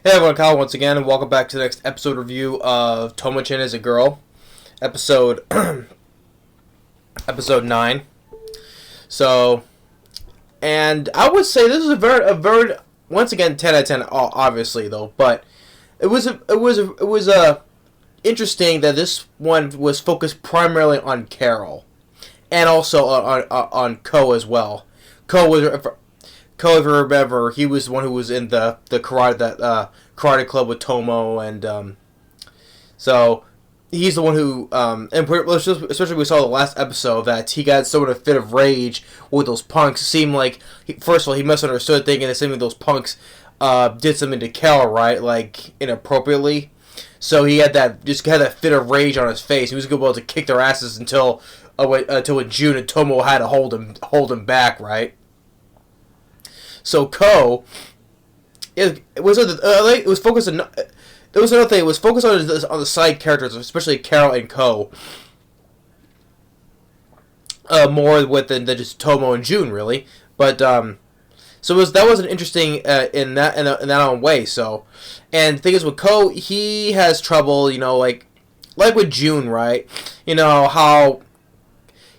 Hey everyone, Kyle once again, and welcome back to the next episode review of Tomo-Chan as a Girl, episode episode 9. So, and I would say this is a very once again 10 out of 10, obviously though, but it was interesting that this one was focused primarily on Carol, and also on Ko as well. Ko was Ko, if you remember, he was the one who was in the karate club with Tomo, and so he's the one who especially we saw the last episode that he got so in a fit of rage with those punks. It seemed like first of all he misunderstood, thinking that some of those punks did something to Kel, right, like inappropriately. So he had that fit of rage on his face. He was able to kick their asses until in June, and Tomo had to hold him back, right. So Ko, it was focused on. There was another thing. It was focused on the side characters, especially Carol and Ko, more than just Tomo and June, really. But so that was an interesting in that own way. So, and the thing is with Ko, he has trouble, like with June, right? You know how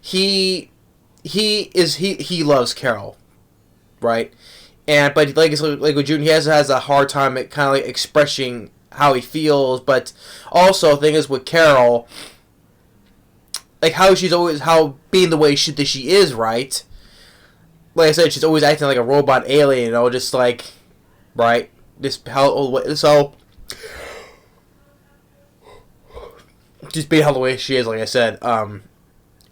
he loves Carol, right? But like with June, he has a hard time at kind of like expressing how he feels. But also, the thing is with Carol, like how being the way that she is, right? Like I said, she's always acting like a robot alien, just like, right? Just just being how the way she is, like I said. And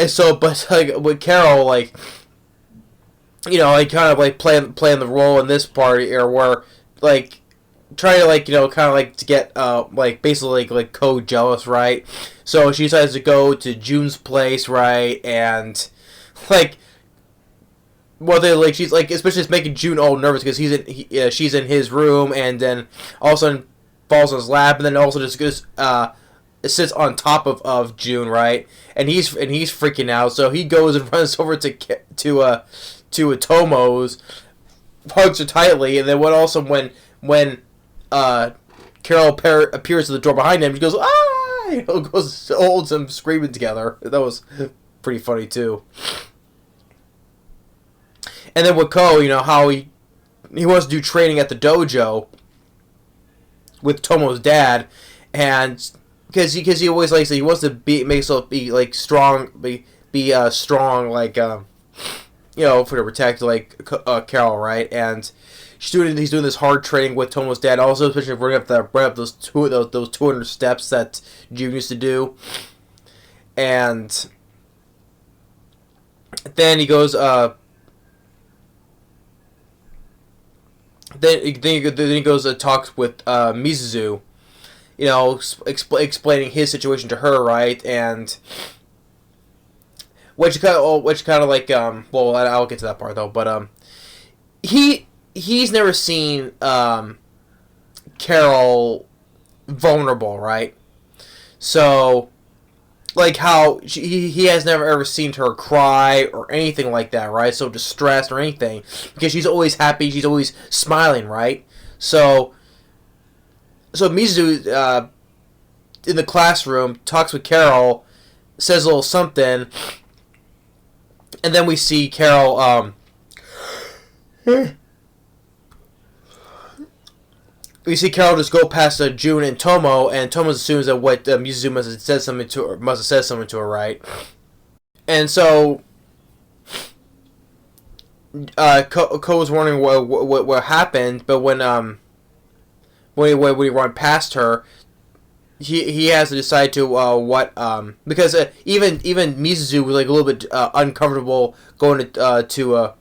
so, but like with Carol, like, like kind of like playing the role in this part, or where like trying to kind of like to get like basically like Ko jealous, right? So she decides to go to June's place, right? And like, well, they like she's like, especially it's making June all nervous because she's in his room, and then all of a sudden falls on his lap, and then also just goes sits on top of June, right? And he's freaking out, so he goes and runs over to a Tomo's, hugs her tightly, and then when Carol appears at the door behind him, she goes, ah! Holds them screaming together. That was pretty funny too. And then with Ko, how he wants to do training at the dojo with Tomo's dad, and because he always likes it, he wants to make himself be like strong, be strong, like for to protect like Carol, right? And he's doing this hard training with Tomo's dad, also especially bring up those 200 steps that June used to do, and then he goes then he goes and talks with Mizuzu, explaining his situation to her, right? And which kind of like well, I'll get to that part though, but he's never seen Carol vulnerable, right? So like how he has never ever seen her cry or anything like that, right? So distressed or anything, because she's always happy, she's always smiling, right? So Mizu in the classroom talks with Carol, says a little something, and then we see Carol just go past June and Tomo, and Tomo assumes that what Mizuzu must have said something to her, right? And so Ko was wondering what happened, but when he run past her, he has to decide to what because even Mizuzu was like a little bit uncomfortable going to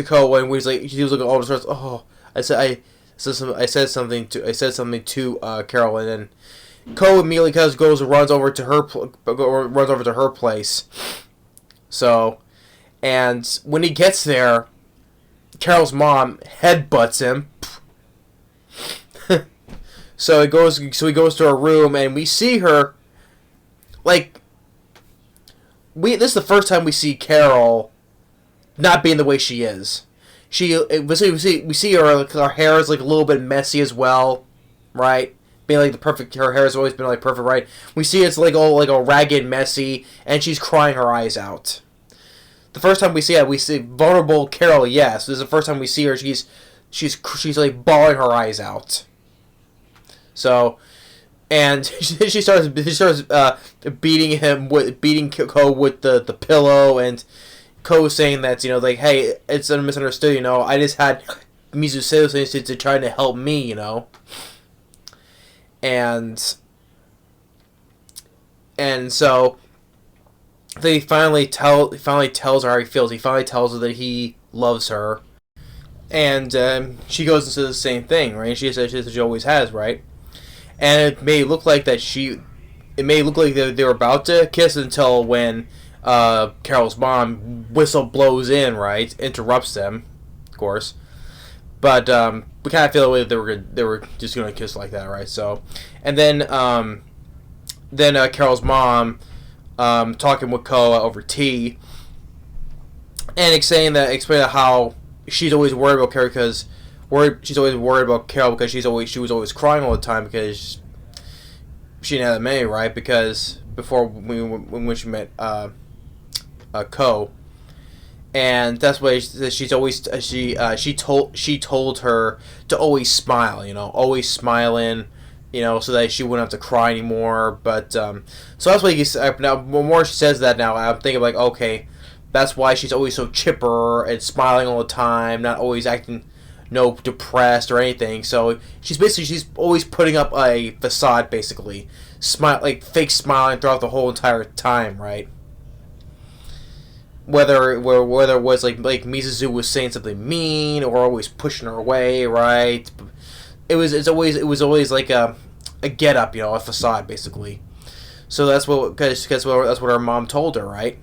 Ko, when he was looking all distressed. Oh, I said something to Carol, and then Ko immediately goes and runs over to her place. So, and when he gets there, Carol's mom headbutts him. So he goes to her room, and we see her like this is the first time we see Carol not being the way she is. we see her, like, her hair is like a little bit messy as well, right? Being like the perfect, her hair has always been like perfect, right? We see it's like all like a ragged, messy, and she's crying her eyes out. The first time we see it, we see vulnerable Carol. Yes, this is the first time we see her. She's like bawling her eyes out. So, and she starts beating Ko with the pillow, and Ko saying that, like, hey, it's misunderstood. I just had Mizu say those things to try to help me. And so he finally tells her how he feels. He finally tells her that he loves her, and she goes into the same thing, right? She says she always has, right? And it may look like they were about to kiss until when Carol's mom whistle blows in, right? Interrupts them, of course. But we kind of feel like they were just gonna kiss like that, right? So, and then Carol's mom talking with Ko over tea, and explaining how she's always worried about Carol because she was always crying all the time because she didn't have that many, right? Because before when she met Ko. And that's why she's always she told her to always smile, always smiling, so that she wouldn't have to cry anymore. But so that's why now the more she says that, now I'm thinking like, okay, that's why she's always so chipper and smiling all the time, not always acting depressed or anything. So she's always putting up a facade, basically, like fake smiling throughout the whole entire time, right? Whether it was like Mizuzu was saying something mean or always pushing her away, right? It was always like a get up, a facade, basically. So that's what that's what her mom told her, right?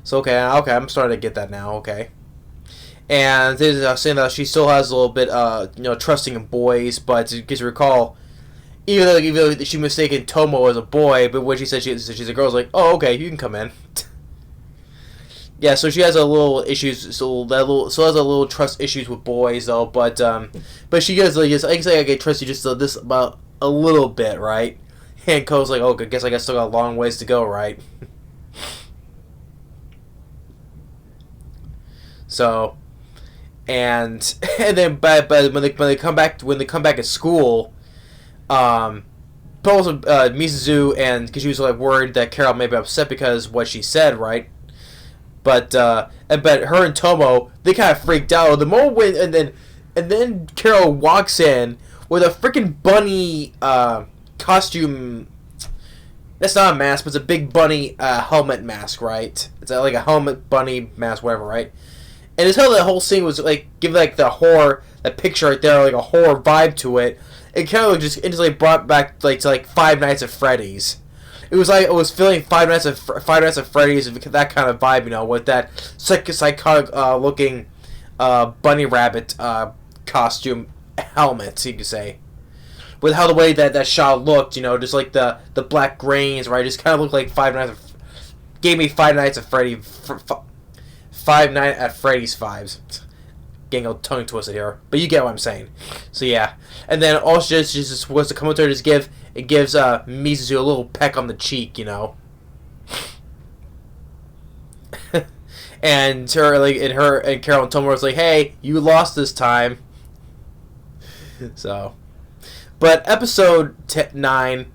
So okay, I'm starting to get that now, okay. And this is saying that she still has a little bit trusting in boys, but because you recall, even though she mistaken Tomo as a boy, but when she said she's a girl, I was like, oh, okay, you can come in. Yeah, so she has a little issues, has a little trust issues with boys though, but she gets like, I can say I can trust you just this about a little bit, right? And Ko's like, oh, I guess still got a long ways to go, right? So, and then but when they come back at school, both Mizuzu and because she was like worried that Carol may be upset because what she said, right? But her and Tomo, they kind of freaked out the moment and then Carol walks in with a freaking bunny costume. That's not a mask, but it's a big bunny helmet mask, right? It's like a helmet bunny mask, whatever, right? And it's how the whole scene was like give like the horror, that picture right there, like a horror vibe to it. It kind of just instantly brought back like to like Five Nights at Freddy's. It was like it was feeling Five Nights at Freddy's, that kind of vibe, with that psychotic looking bunny rabbit costume helmet, you could say. With how the way that shot looked, just like the black grains, right? Just kind of looked like gave me Five Nights at Freddy's vibes. Getting a tongue twisted here, but you get what I'm saying. So yeah, and then also just was the commentary gives Mizuzu a little peck on the cheek, and Carol and Tomo was like, "Hey, you lost this time." So, but episode 9.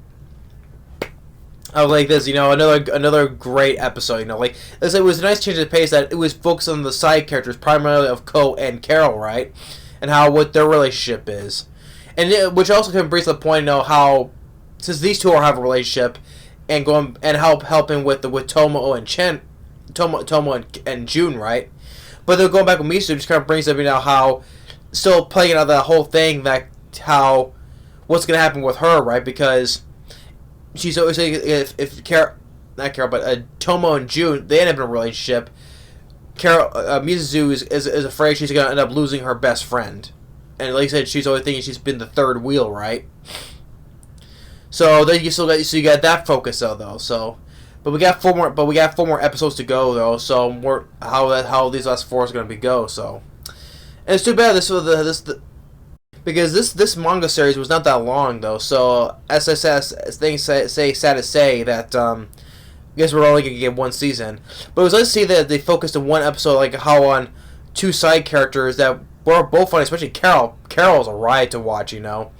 I was like this, another great episode, like it was a nice change of pace that it was focused on the side characters, primarily of Ko and Carol, right, and what their relationship is, and which also can bring to the point, how since these two have a relationship, and helping with Tomo and and June, right, but they're going back with Misu, just kind of brings up how still playing out that whole thing that what's gonna happen with her, right, because she's always saying if Tomo and June, they end up in a relationship, Mizuzu is afraid she's going to end up losing her best friend. And like I said, she's always thinking she's been the third wheel, right? So then you got that focus though. So, but we got 4 more episodes to go though. So how these last 4 is going to go. So, And it's too bad because this manga series was not that long though. So as I said, things say sad to say that I guess we're only gonna get one season. But it was nice to see that they focused on one episode, like how on two side characters that were both funny, especially Carol. Carol's a riot to watch, you know.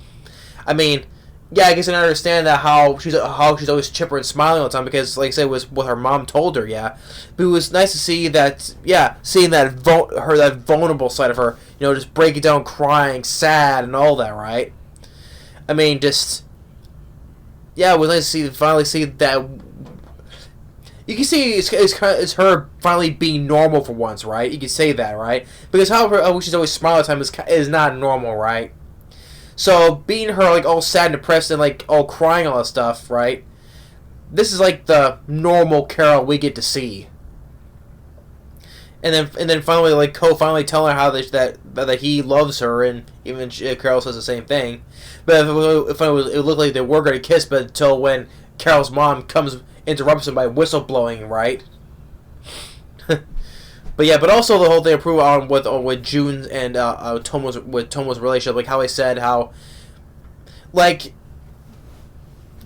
I mean, yeah, I guess I understand that how she's always chipper and smiling all the time because, like I said, it was what her mom told her. Yeah, but it was nice to see that. Yeah, seeing that that vulnerable side of her, you know, just breaking down, crying, sad, and all that. Right. I mean, just yeah, it was nice to finally see that. You can see it's her finally being normal for once, right? You can say that, right? Because how she's always smiling all the time is not normal, right? So being her like all sad and depressed and like all crying all that stuff, right? This is like the normal Carol we get to see. And then finally like Ko finally telling her how that he loves her, and even Carol says the same thing. But it looked like they were going to kiss, but until when Carol's mom interrupts him by whistleblowing, right? But yeah, but also the whole thing improved on with June and Tomo's relationship, like how I said how, like,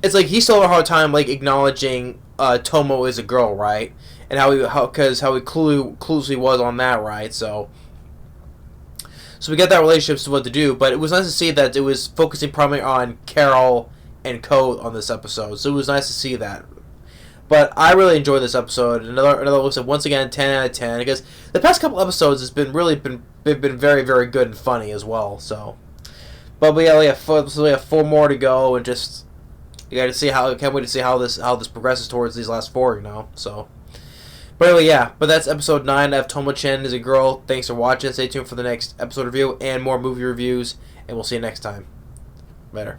it's like he still had a hard time like acknowledging Tomo is a girl, right? And how he cluelessly was on that, right? So we got that relationship to what to do, but it was nice to see that it was focusing primarily on Carol and Ko on this episode. So it was nice to see that. But I really enjoyed this episode. Another episode, once again, 10 out of 10. Because the past couple episodes has been very, very good and funny as well. So, but we have 4 more to go, and just you got to see can't wait to see how this progresses towards these last 4. You know, so. But anyway, yeah. But that's episode 9 of Tomo-Chan is a Girl. Thanks for watching. Stay tuned for the next episode review and more movie reviews. And we'll see you next time. Later.